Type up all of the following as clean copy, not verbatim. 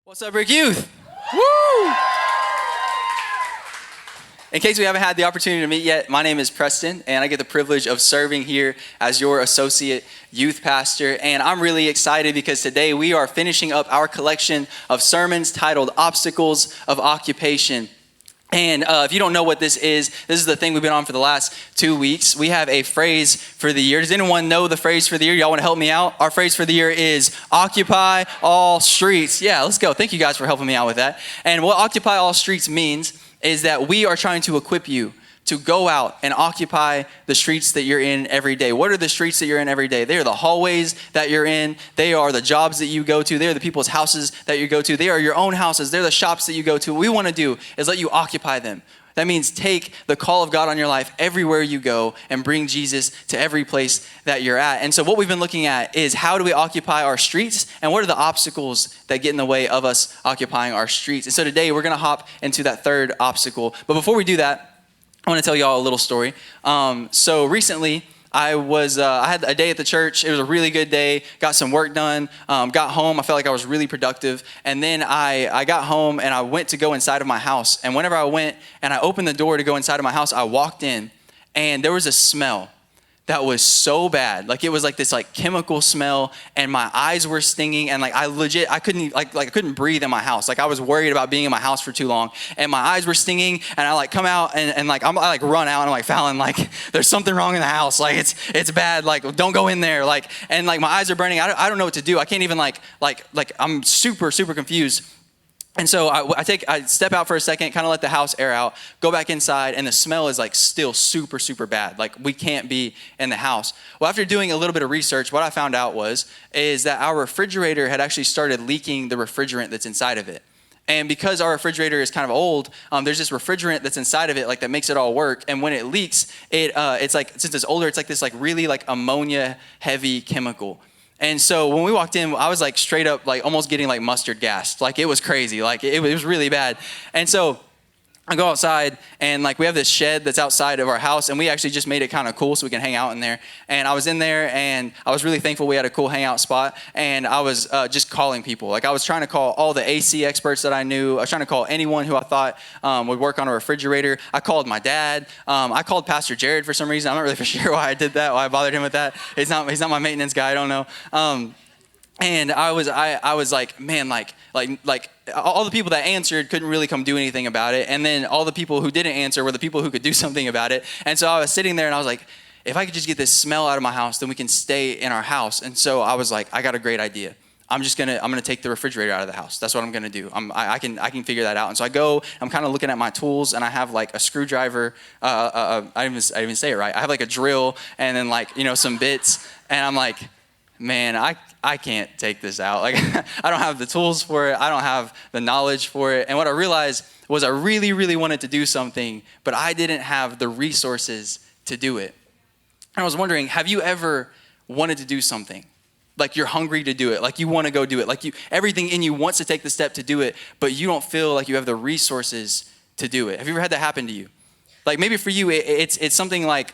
What's up, Brick Youth? Woo! In case we haven't had the opportunity to meet yet, my name is Preston, and I get the privilege of serving here as your associate youth pastor. And I'm really excited because today we are finishing up our collection of sermons titled Obstacles of Occupation. And if you don't know what this is the thing we've been on for the last 2 weeks. We have a phrase for the year. Does anyone know the phrase for the year? Y'all want to help me out? Our phrase for the year is Occupy All Streets. Yeah, let's go. Thank you guys for helping me out with that. And what Occupy All Streets means is that we are trying to equip you to go out and occupy the streets that you're in every day. What are the streets that you're in every day? They are the hallways that you're in. They are the jobs that you go to. They are the people's houses that you go to. They are your own houses. They're the shops that you go to. What we want to do is let you occupy them. That means take the call of God on your life everywhere you go and bring Jesus to every place that you're at. And so what we've been looking at is how do we occupy our streets and what are the obstacles that get in the way of us occupying our streets. And so today we're going to hop into that third obstacle. But before we do that, I want to tell y'all a little story. So recently, I had a day at the church. It was a really good day. Got some work done. Got home. I felt like I was really productive. And then I got home and I went to go inside of my house. And whenever I went and I opened the door to go inside of my house, I walked in and there was a smell that was so bad. Like it was like this like chemical smell and my eyes were stinging and I couldn't breathe in my house. Like I was worried about being in my house for too long and my eyes were stinging and I like come out and I run out and I'm like, Fallon, like there's something wrong in the house. Like it's bad. Like don't go in there. Like, and like my eyes are burning. I don't know what to do. I can't even like I'm super confused. And so I step out for a second, kind of let the house air out, go back inside, and the smell is like still super bad. Like we can't be in the house. Well, after doing a little bit of research, what I found out is that our refrigerator had actually started leaking the refrigerant that's inside of it. And because our refrigerator is kind of old, there's this refrigerant that's inside of it, like that makes it all work. And when it leaks, it's like, since it's older, it's like this like really like ammonia heavy chemical. And so when we walked in, I was like straight up like almost getting like mustard gas. Like it was crazy. Like it was really bad. And so I go outside and like we have this shed that's outside of our house and we actually just made it kind of cool so we can hang out in there. And I was in there and I was really thankful we had a cool hangout spot. And I was just calling people. Like I was trying to call all the AC experts that I knew. I was trying to call anyone who I thought would work on a refrigerator. I called my dad. I called Pastor Jared for some reason. I'm not really for sure why I did that, why I bothered him with that. He's not my maintenance guy. I don't know. And I was like, man, like all the people that answered couldn't really come do anything about it. And then all the people who didn't answer were the people who could do something about it. And so I was sitting there and I was like, if I could just get this smell out of my house, then we can stay in our house. And so I was like, I got a great idea. I'm gonna take the refrigerator out of the house. That's what I'm gonna do. I can figure that out. And so I go. I'm kind of looking at my tools, and I have like a screwdriver. I didn't even say it right. I have like a drill, and then like some bits. And I'm like, man, I can't take this out. Like I don't have the tools for it. I don't have the knowledge for it. And what I realized was I really wanted to do something, but I didn't have the resources to do it. And I was wondering, have you ever wanted to do something? Like you're hungry to do it. Like you want to go do it. Like everything in you wants to take the step to do it, but you don't feel like you have the resources to do it. Have you ever had that happen to you? Like maybe for you, it's something like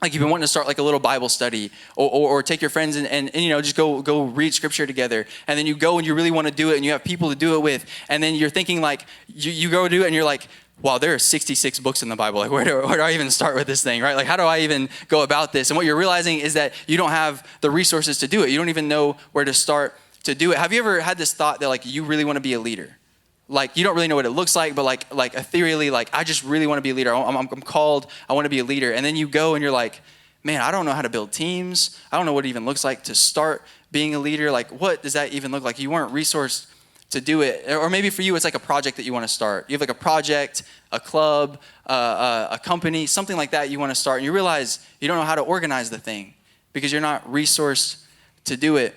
you've been wanting to start like a little Bible study or take your friends and just go read scripture together. And then you go and you really want to do it and you have people to do it with. And then you're thinking like, you go do it and you're like, wow, there are 66 books in the Bible. Like where do I even start with this thing, right? Like how do I even go about this? And what you're realizing is that you don't have the resources to do it. You don't even know where to start to do it. Have you ever had this thought that like you really want to be a leader? Like you don't really know what it looks like, but like ethereally, like I just really want to be a leader. I'm called. I want to be a leader. And then you go and you're like, man, I don't know how to build teams. I don't know what it even looks like to start being a leader. Like what does that even look like? You weren't resourced to do it. Or maybe for you, it's like a project that you want to start. You have like a project, a club, a company, something like that you want to start. And you realize you don't know how to organize the thing because you're not resourced to do it.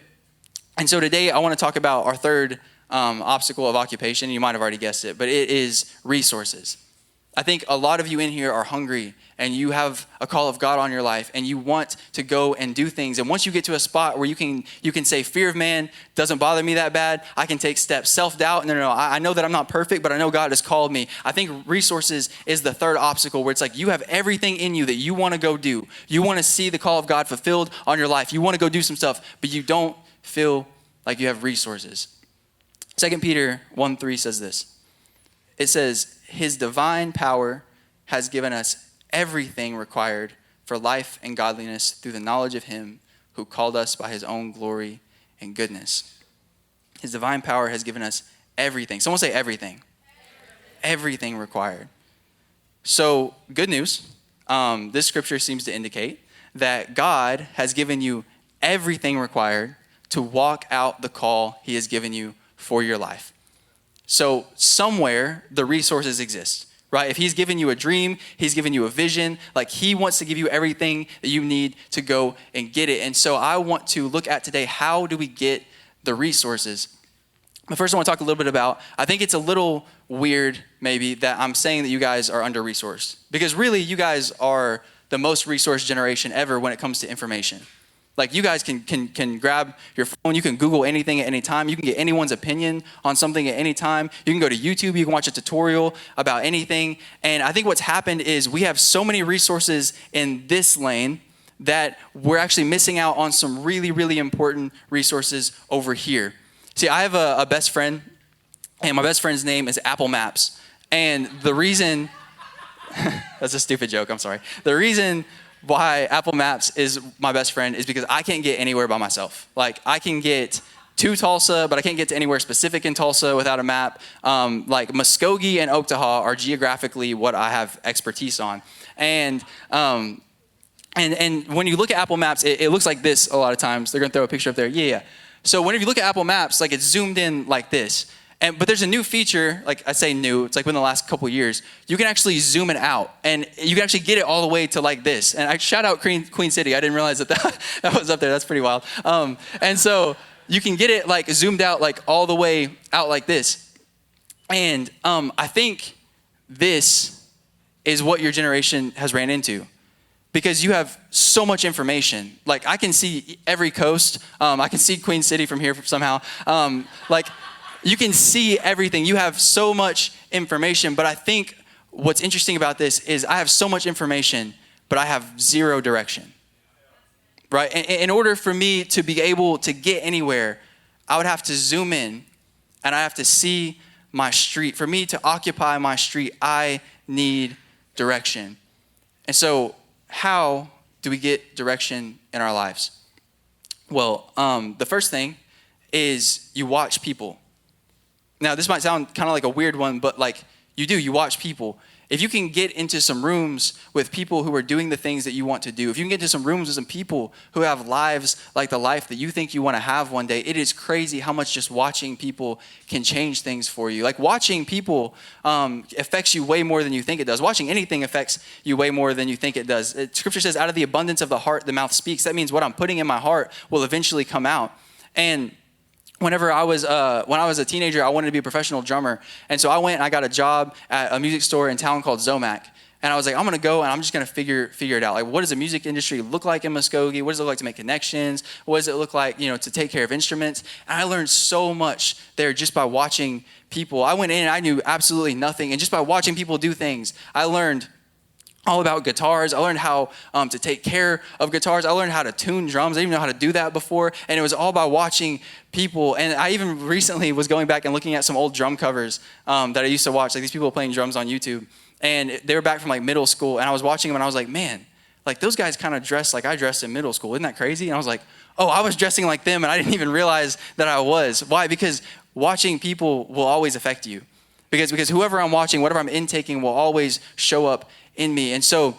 And so today I want to talk about our third obstacle of occupation. You might have already guessed it, but it is resources. I think a lot of you in here are hungry and you have a call of God on your life and you want to go and do things. And once you get to a spot where you can say fear of man doesn't bother me that bad, I can take steps. Self-doubt, no, I know that I'm not perfect, but I know God has called me. I think resources is the third obstacle where it's like you have everything in you that you want to go do. You want to see the call of God fulfilled on your life. You want to go do some stuff, but you don't feel like you have resources. 2 Peter 1:3 says this. It says, his divine power has given us everything required for life and godliness through the knowledge of him who called us by his own glory and goodness. His divine power has given us everything. Someone say everything. Everything required. So good news. This scripture seems to indicate that God has given you everything required to walk out the call he has given you for your life. So somewhere the resources exist, right? If he's given you a dream, he's given you a vision, like he wants to give you everything that you need to go and get it. And so I want to look at today, how do we get the resources? But first I want to talk a little bit about, I think it's a little weird maybe that I'm saying that you guys are under-resourced, because really you guys are the most resourced generation ever when it comes to information. Like you guys can grab your phone, you can Google anything at any time, you can get anyone's opinion on something at any time, you can go to YouTube, you can watch a tutorial about anything. And I think what's happened is we have so many resources in this lane that we're actually missing out on some really, really important resources over here. See, I have a best friend, and my best friend's name is Apple Maps. And the reason, that's a stupid joke, I'm sorry. The reason why Apple Maps is my best friend is because I can't get anywhere by myself. Like I can get to Tulsa, but I can't get to anywhere specific in Tulsa without a map. Like Muskogee and Oklahoma are geographically what I have expertise on. And when you look at Apple Maps, it looks like this a lot of times. They're gonna throw a picture up there, yeah. So whenever you look at Apple Maps, like it's zoomed in like this. But there's a new feature, like I say new, it's like within the last couple of years, you can actually zoom it out and you can actually get it all the way to like this. And I shout out Queen City. I didn't realize that was up there. That's pretty wild. And so you can get it like zoomed out like all the way out like this. And I think this is what your generation has ran into, because you have so much information. Like I can see every coast. I can see Queen City from here somehow. You can see everything. You have so much information. But I think what's interesting about this is I have so much information, but I have zero direction, right? In order for me to be able to get anywhere, I would have to zoom in and I have to see my street. For me to occupy my street, I need direction. And so how do we get direction in our lives? Well, the first thing is you watch people. Now, this might sound kind of like a weird one, but like you watch people. If you can get into some rooms with people who are doing the things that you want to do, if you can get into some rooms with some people who have lives like the life that you think you want to have one day, it is crazy how much just watching people can change things for you. Like watching people affects you way more than you think it does. Watching anything affects you way more than you think it does. Scripture says, out of the abundance of the heart, the mouth speaks. That means what I'm putting in my heart will eventually come out. And whenever I was a teenager, I wanted to be a professional drummer. And so I went and I got a job at a music store in town called Zomac. And I was like, I'm going to go and I'm just going to figure it out. Like, what does the music industry look like in Muskogee? What does it look like to make connections? What does it look like, to take care of instruments? And I learned so much there just by watching people. I went in and I knew absolutely nothing. And just by watching people do things, I learned all about guitars. I learned how to take care of guitars. I learned how to tune drums. I didn't even know how to do that before. And it was all by watching people. And I even recently was going back and looking at some old drum covers that I used to watch, like these people playing drums on YouTube. And they were back from like middle school. And I was watching them and I was like, man, like those guys kind of dress like I dressed in middle school. Isn't that crazy? And I was like, oh, I was dressing like them and I didn't even realize that I was. Why? Because watching people will always affect you. Because whoever I'm watching, whatever I'm intaking will always show up in me. And so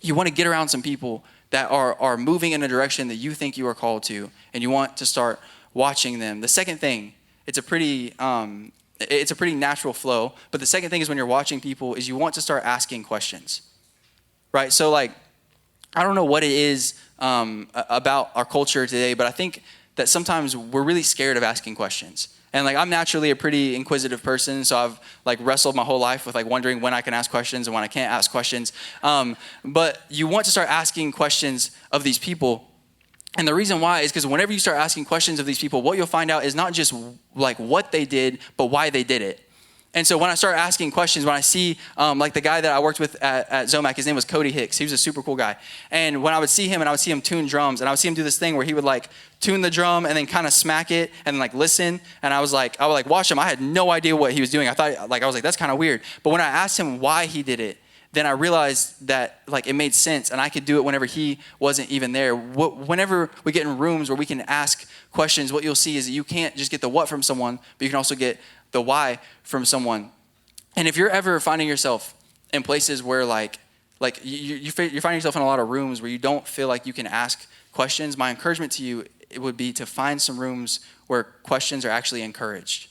you want to get around some people that are moving in a direction that you think you are called to, and you want to start watching them. The second thing, it's a pretty natural flow, but the second thing is when you're watching people is you want to start asking questions, right? So like, I don't know what it is about our culture today, but I think that sometimes we're really scared of asking questions. And like, I'm naturally a pretty inquisitive person, so I've like wrestled my whole life with like wondering when I can ask questions and when I can't ask questions. But you want to start asking questions of these people. And the reason why is because whenever you start asking questions of these people, what you'll find out is not just like what they did, but why they did it. And so when I start asking questions, when I see like the guy that I worked with at Zomac, his name was Cody Hicks. He was a super cool guy. And when I would see him and I would see him tune drums, and I would see him do this thing where he would like tune the drum and then kind of smack it and like listen. And I would like watch him. I had no idea what he was doing. I was like, that's kind of weird. But when I asked him why he did it, then I realized that like it made sense and I could do it whenever he wasn't even there. Whenever we get in rooms where we can ask questions, what you'll see is that you can't just get the what from someone, but you can also get the why from someone. And if you're ever finding yourself in places where like you're finding yourself in a lot of rooms where you don't feel like you can ask questions, my encouragement to you, it would be to find some rooms where questions are actually encouraged.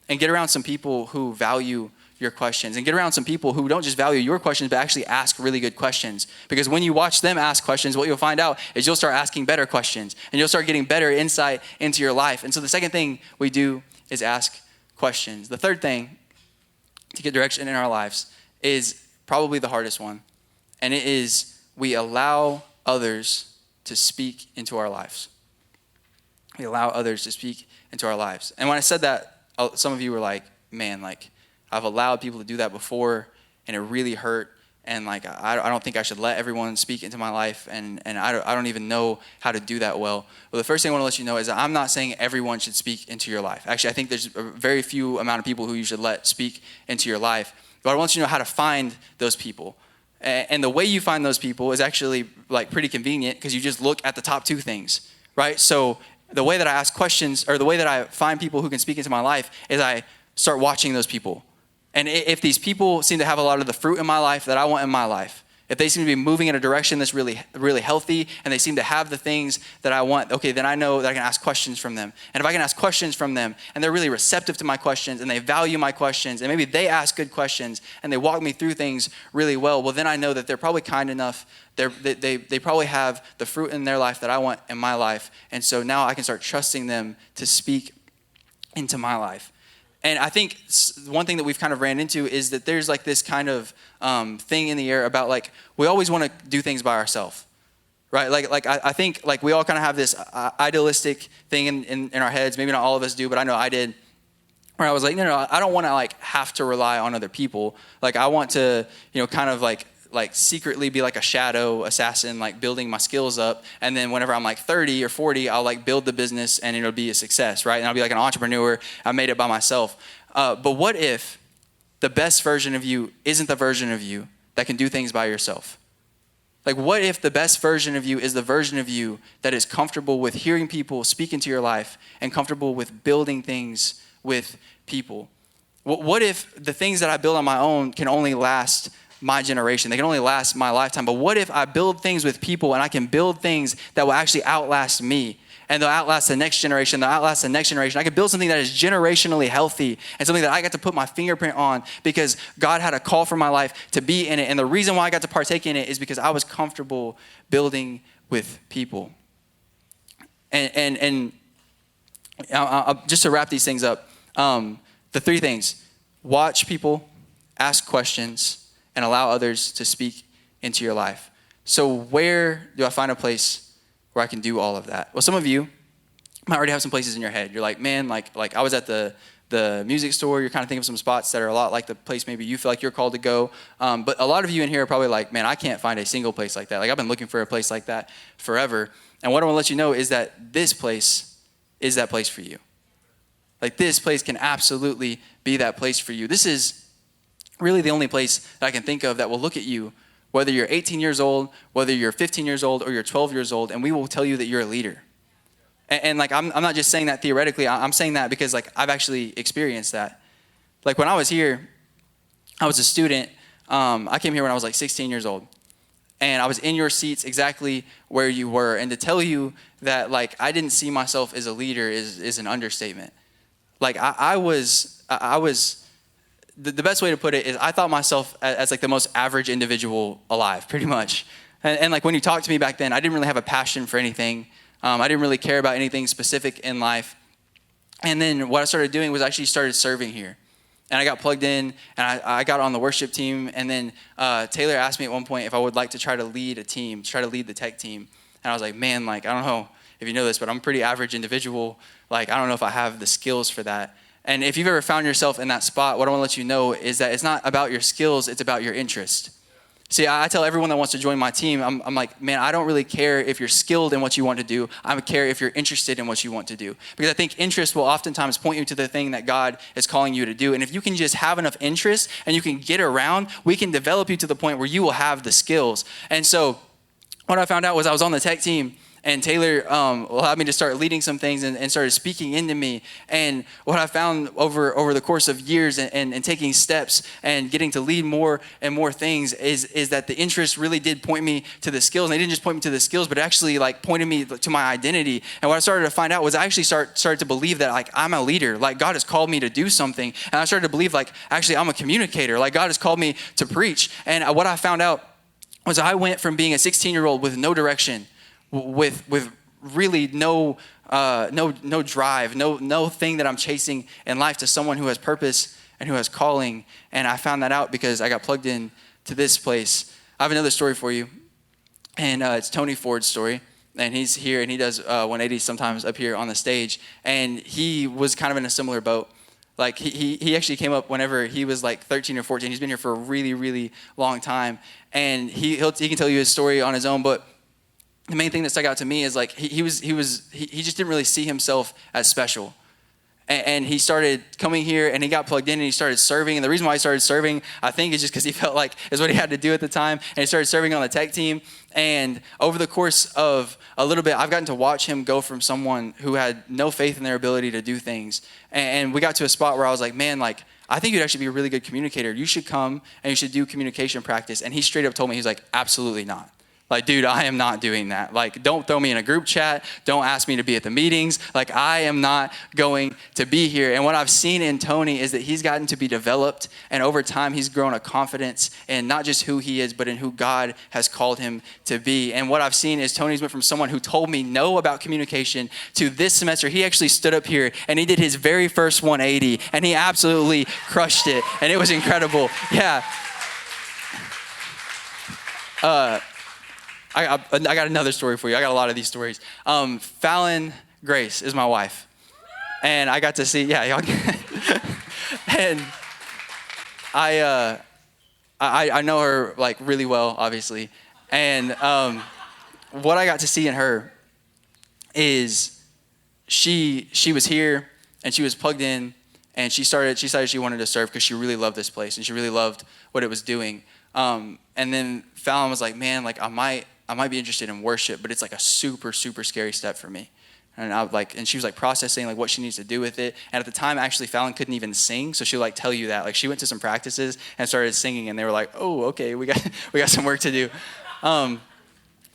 And get around some people who value your questions, and get around some people who don't just value your questions, but actually ask really good questions. Because when you watch them ask questions, what you'll find out is you'll start asking better questions, and you'll start getting better insight into your life. And so the second thing we do is ask questions. The third thing to get direction in our lives is probably the hardest one, and it is we allow others to speak into our lives. We allow others to speak into our lives. And when I said that, some of you were like, man, like, I've allowed people to do that before, and it really hurt. And like, I don't think I should let everyone speak into my life, and I don't even know how to do that well. Well, the first thing I want to let you know is that I'm not saying everyone should speak into your life. Actually, I think there's a very few amount of people who you should let speak into your life. But I want you to know how to find those people. And the way you find those people is actually like pretty convenient, because you just look at the top two things, right? So the way that I ask questions, or the way that I find people who can speak into my life, is I start watching those people. And if these people seem to have a lot of the fruit in my life that I want in my life, if they seem to be moving in a direction that's really, really healthy, and they seem to have the things that I want, okay, then I know that I can ask questions from them. And if I can ask questions from them, and they're really receptive to my questions, and they value my questions, and maybe they ask good questions, and they walk me through things really well, then I know that they're probably kind enough. They probably have the fruit in their life that I want in my life. And so now I can start trusting them to speak into my life. And I think one thing that we've kind of ran into is that there's like this kind of thing in the air about like, we always want to do things by ourselves, right? Like I think like we all kind of have this idealistic thing in our heads. Maybe not all of us do, but I know I did. Where I was like, no, I don't want to like have to rely on other people. Like I want to, kind of like secretly be like a shadow assassin, like building my skills up. And then whenever I'm like 30 or 40, I'll like build the business and it'll be a success, right? And I'll be like an entrepreneur. I made it by myself. But what if the best version of you isn't the version of you that can do things by yourself? Like what if the best version of you is the version of you that is comfortable with hearing people speak into your life and comfortable with building things with people? What if the things that I build on my own can only last my generation? They can only last my lifetime. But what if I build things with people and I can build things that will actually outlast me, and they'll outlast the next generation, they'll outlast the next generation. I could build something that is generationally healthy and something that I got to put my fingerprint on because God had a call for my life to be in it. And the reason why I got to partake in it is because I was comfortable building with people. And just to wrap these things up, the three things: watch people, ask questions, and allow others to speak into your life. So where do I find a place where I can do all of that? Well, some of you might already have some places in your head. You're like, man, like I was at the music store. You're kind of thinking of some spots that are a lot like the place maybe you feel like you're called to go. But a lot of you in here are probably like, man, I can't find a single place like that. Like I've been looking for a place like that forever. And what I want to let you know is that this place is that place for you. Like this place can absolutely be that place for you. This is really the only place that I can think of that will look at you, whether you're 18 years old, whether you're 15 years old, or you're 12 years old, and we will tell you that you're a leader. And like, I'm not just saying that theoretically. I'm saying that because like I've actually experienced that. Like when I was here, I was a student. I came here when I was like 16 years old. And I was in your seats exactly where you were. And to tell you that like I didn't see myself as a leader is an understatement. Like I was the best way to put it is I thought myself as like the most average individual alive, pretty much. And like when you talked to me back then, I didn't really have a passion for anything. I didn't really care about anything specific in life. And then what I started doing was I actually started serving here. And I got plugged in, and I got on the worship team. And then Taylor asked me at one point if I would like to try to lead a team, try to lead the tech team. And I was like, man, like I don't know if you know this, but I'm a pretty average individual. Like I don't know if I have the skills for that. And if you've ever found yourself in that spot, what I want to let you know is that it's not about your skills, it's about your interest. See, I tell everyone that wants to join my team, I'm like, man, I don't really care if you're skilled in what you want to do. I care if you're interested in what you want to do. Because I think interest will oftentimes point you to the thing that God is calling you to do. And if you can just have enough interest and you can get around, we can develop you to the point where you will have the skills. And so what I found out was I was on the tech team, and Taylor allowed me to start leading some things and started speaking into me. And what I found over the course of years and taking steps and getting to lead more and more things is that the interest really did point me to the skills. And they didn't just point me to the skills, but actually like pointed me to my identity. And what I started to find out was I actually started to believe that like I'm a leader, like God has called me to do something. And I started to believe like actually I'm a communicator, like God has called me to preach. And what I found out was I went from being a 16-year-old with no direction, with really no drive, no thing that I'm chasing in life, to someone who has purpose and who has calling. And I found that out because I got plugged in to this place. I have another story for you, and it's Tony Ford's story. And he's here, and he does 180 sometimes up here on the stage. And he was kind of in a similar boat. Like he actually came up whenever he was like 13 or 14. He's been here for a really, really long time. And he can tell you his story on his own, but the main thing that stuck out to me is like he just didn't really see himself as special. And he started coming here, and he got plugged in, and he started serving. And the reason why he started serving, I think, is just because he felt like is what he had to do at the time. And he started serving on the tech team. And over the course of a little bit, I've gotten to watch him go from someone who had no faith in their ability to do things. And we got to a spot where I was like, man, like, I think you'd actually be a really good communicator. You should come and you should do communication practice. And he straight up told me, he's like, absolutely not. Like, dude, I am not doing that. Like, don't throw me in a group chat. Don't ask me to be at the meetings. Like, I am not going to be here. And what I've seen in Tony is that he's gotten to be developed. And over time, he's grown a confidence in not just who he is, but in who God has called him to be. And what I've seen is Tony's went from someone who told me no about communication to this semester, he actually stood up here and he did his very first 180. And he absolutely crushed it. And it was incredible. Yeah. I got another story for you. I got a lot of these stories. Fallon Grace is my wife. And I got to see, yeah, y'all and I know her like really well, obviously. And what I got to see in her is she was here and she was plugged in, and she decided she wanted to serve because she really loved this place and she really loved what it was doing. And then Fallon was like, man, like I might be interested in worship, but it's like a super, super scary step for me. And she was like processing like what she needs to do with it. And at the time, actually, Fallon couldn't even sing, so she'll like tell you that. Like she went to some practices and started singing, and they were like, oh, okay, we got some work to do. And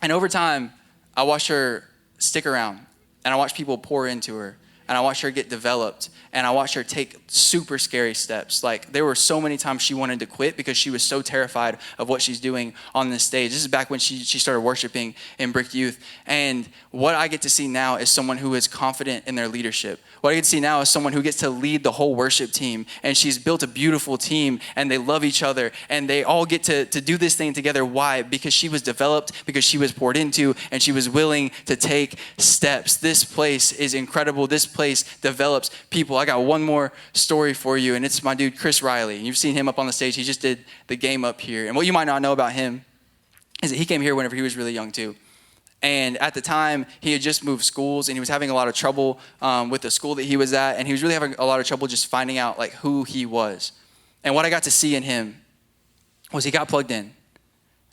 over time, I watched her stick around, and I watched people pour into her, and I watched her get developed, and I watched her take super scary steps. Like there were so many times she wanted to quit because she was so terrified of what she's doing on this stage. This is back when she started worshiping in Brick Youth. And what I get to see now is someone who is confident in their leadership. What I get to see now is someone who gets to lead the whole worship team, and she's built a beautiful team, and they love each other, and they all get to do this thing together. Why? Because she was developed, because she was poured into, and she was willing to take steps. This place is incredible. This place develops people. I got one more story for you, and it's my dude Chris Riley. You've seen him up on the stage. He just did the game up here. And what you might not know about him is that he came here whenever he was really young too. And at the time, he had just moved schools, and he was having a lot of trouble with the school that he was at, and he was really having a lot of trouble just finding out like who he was. And what I got to see in him was he got plugged in,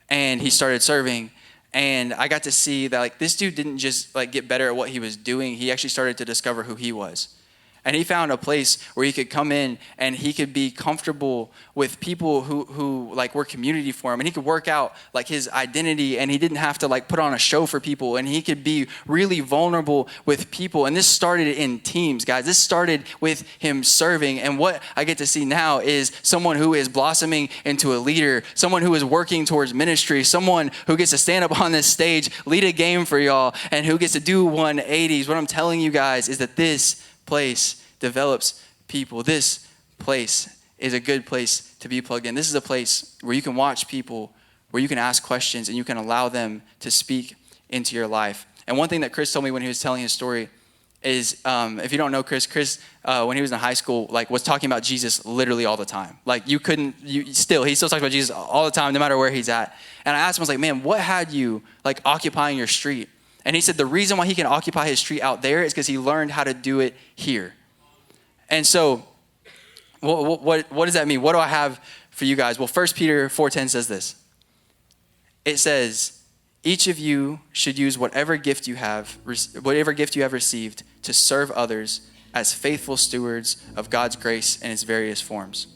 and he started serving. And I got to see that like this dude didn't just like get better at what he was doing. He actually started to discover who he was. And he found a place where he could come in and he could be comfortable with people who like were community for him. And he could work out like his identity, and he didn't have to like put on a show for people. And he could be really vulnerable with people. And this started in teams, guys. This started with him serving. And what I get to see now is someone who is blossoming into a leader, someone who is working towards ministry, someone who gets to stand up on this stage, lead a game for y'all, and who gets to do 180s. What I'm telling you guys is that this place develops people. This place is a good place to be plugged in. This is a place where you can watch people, where you can ask questions, and you can allow them to speak into your life. And one thing that Chris told me when he was telling his story is if you don't know Chris, when he was in high school, like was talking about Jesus literally all the time. Like he still talks about Jesus all the time, no matter where he's at. And I asked him, I was like, man, what had you like occupying your street? And he said the reason why he can occupy his street out there is because he learned how to do it here. And so what does that mean? What do I have for you guys? Well, 1 Peter 4:10 says this. It says, each of you should use whatever gift you have received to serve others as faithful stewards of God's grace in its various forms.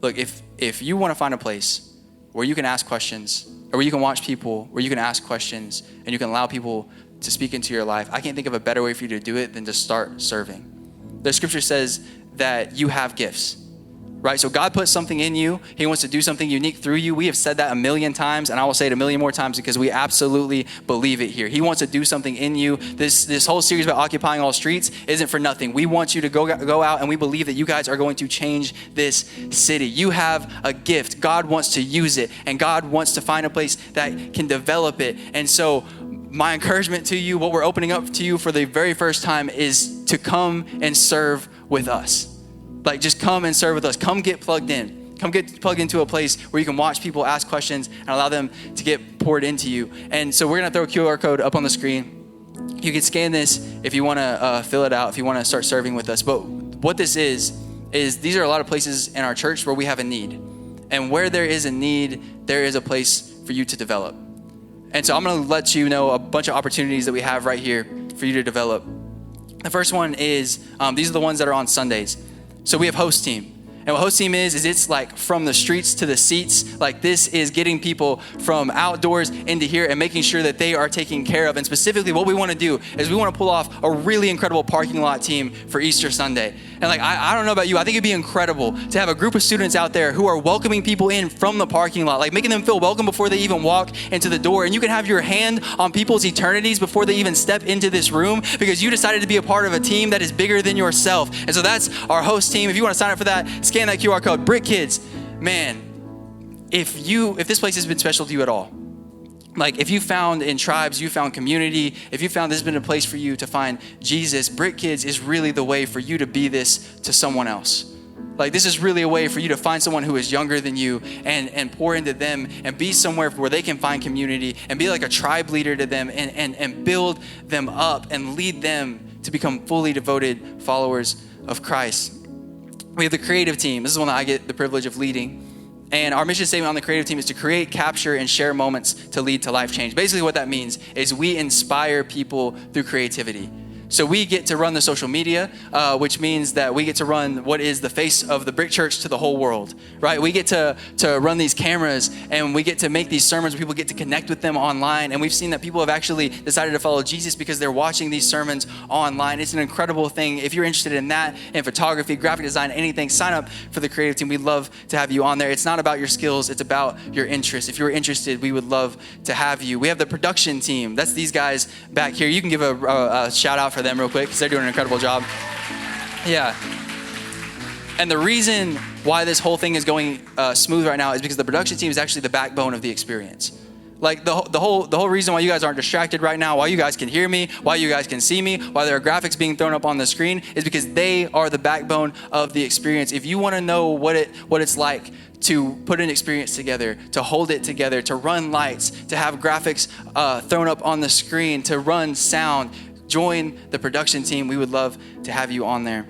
Look, if you want to find a place where you can ask questions, or where you can watch people, where you can ask questions, and you can allow people to speak into your life, I can't think of a better way for you to do it than to start serving. The scripture says that you have gifts, right? So God put something in you. He wants to do something unique through you. We have said that a million times, and I will say it a million more times because we absolutely believe it here. He wants to do something in you. This whole series about occupying all streets isn't for nothing. We want you to go out, and we believe that you guys are going to change this city. You have a gift. God wants to use it, and God wants to find a place that can develop it. And so my encouragement to you, what we're opening up to you for the very first time, is to come and serve with us. Like, just come and serve with us. Come get plugged in. Come get plugged into a place where you can watch people ask questions and allow them to get poured into you. And so we're going to throw a QR code up on the screen. You can scan this if you want to fill it out, if you want to start serving with us. But what this is these are a lot of places in our church where we have a need. And where there is a need, there is a place for you to develop. And so I'm going to let you know a bunch of opportunities that we have right here for you to develop. The first one is, these are the ones that are on Sundays. So we have host team. And what host team is it's like from the streets to the seats. Like, this is getting people from outdoors into here and making sure that they are taken care of. And specifically what we want to do is we want to pull off a really incredible parking lot team for Easter Sunday. And like, I don't know about you, I think it'd be incredible to have a group of students out there who are welcoming people in from the parking lot, like making them feel welcome before they even walk into the door. And you can have your hand on people's eternities before they even step into this room, because you decided to be a part of a team that is bigger than yourself. And so that's our host team. If you want to sign up for that, scan that QR code. Brick Kids, man, if this place has been special to you at all, like if you found in tribes, you found community, if you found this has been a place for you to find Jesus, Brick Kids is really the way for you to be this to someone else. Like, this is really a way for you to find someone who is younger than you and pour into them and be somewhere where they can find community and be like a tribe leader to them and build them up and lead them to become fully devoted followers of Christ. We have the creative team. This is one that I get the privilege of leading. And our mission statement on the creative team is to create, capture, and share moments to lead to life change. Basically what that means is we inspire people through creativity. So we get to run the social media, which means that we get to run what is the face of the Brick Church to the whole world, right? We get to run these cameras, and we get to make these sermons where people get to connect with them online. And we've seen that people have actually decided to follow Jesus because they're watching these sermons online. It's an incredible thing. If you're interested in that, in photography, graphic design, anything, sign up for the creative team. We'd love to have you on there. It's not about your skills, it's about your interests. If you're interested, we would love to have you. We have the production team. That's these guys back here. You can give a shout out for them real quick, because they're doing an incredible job. Yeah. And the reason why this whole thing is going smooth right now is because the production team is actually the backbone of the experience. Like the whole reason why you guys aren't distracted right now, why you guys can hear me, why you guys can see me, why there are graphics being thrown up on the screen, is because they are the backbone of the experience. If you want to know what it's like to put an experience together, to hold it together, to run lights, to have graphics thrown up on the screen, to run sound, join the production team. We would love to have you on there.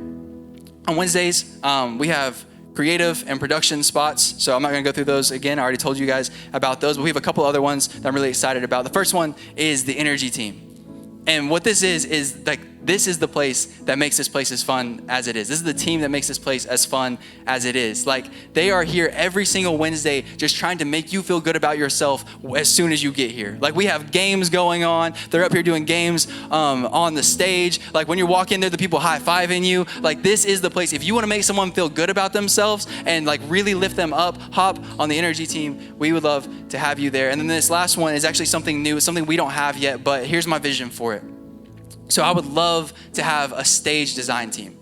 On Wednesdays, we have creative and production spots. So I'm not going to go through those again. I already told you guys about those, but we have a couple other ones that I'm really excited about. The first one is the energy team. And what this is like, this is the place that makes this place as fun as it is. This is the team that makes this place as fun as it is. Like, they are here every single Wednesday just trying to make you feel good about yourself as soon as you get here. Like, we have games going on. They're up here doing games on the stage. Like, when you walk in there, the people high-fiving you. Like, this is the place. If you want to make someone feel good about themselves and like really lift them up, hop on the energy team. We would love to have you there. And then this last one is actually something new. It's something we don't have yet, but here's my vision for it. So I would love to have a stage design team.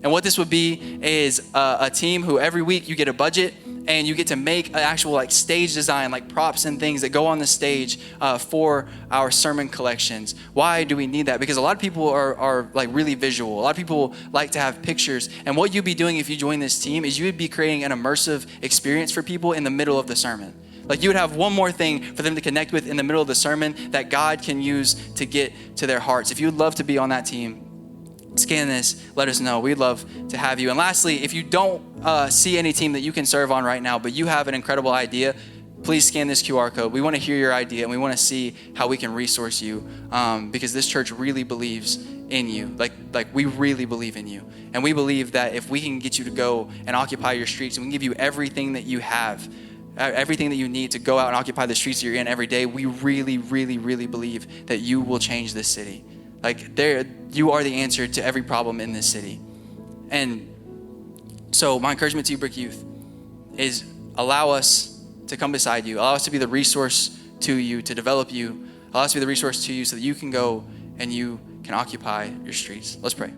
And what this would be is a team who every week you get a budget and you get to make an actual like stage design, like props and things that go on the stage for our sermon collections. Why do we need that? Because a lot of people are like really visual. A lot of people like to have pictures. And what you'd be doing if you join this team is you would be creating an immersive experience for people in the middle of the sermon. Like you would have one more thing for them to connect with in the middle of the sermon that God can use to get to their hearts. If you would love to be on that team, scan this, let us know. We'd love to have you. And lastly, if you don't see any team that you can serve on right now, but you have an incredible idea, please scan this QR code. We want to hear your idea and we want to see how we can resource you because this church really believes in you. Like we really believe in you. And we believe that if we can get you to go and occupy your streets and we can give you everything that you have, everything that you need to go out and occupy the streets that you're in every day, we really, really, really believe that you will change this city. Like you are the answer to every problem in this city. And so my encouragement to you, Brick Youth, is allow us to come beside you. Allow us to be the resource to you, to develop you. Allow us to be the resource to you so that you can go and you can occupy your streets. Let's pray.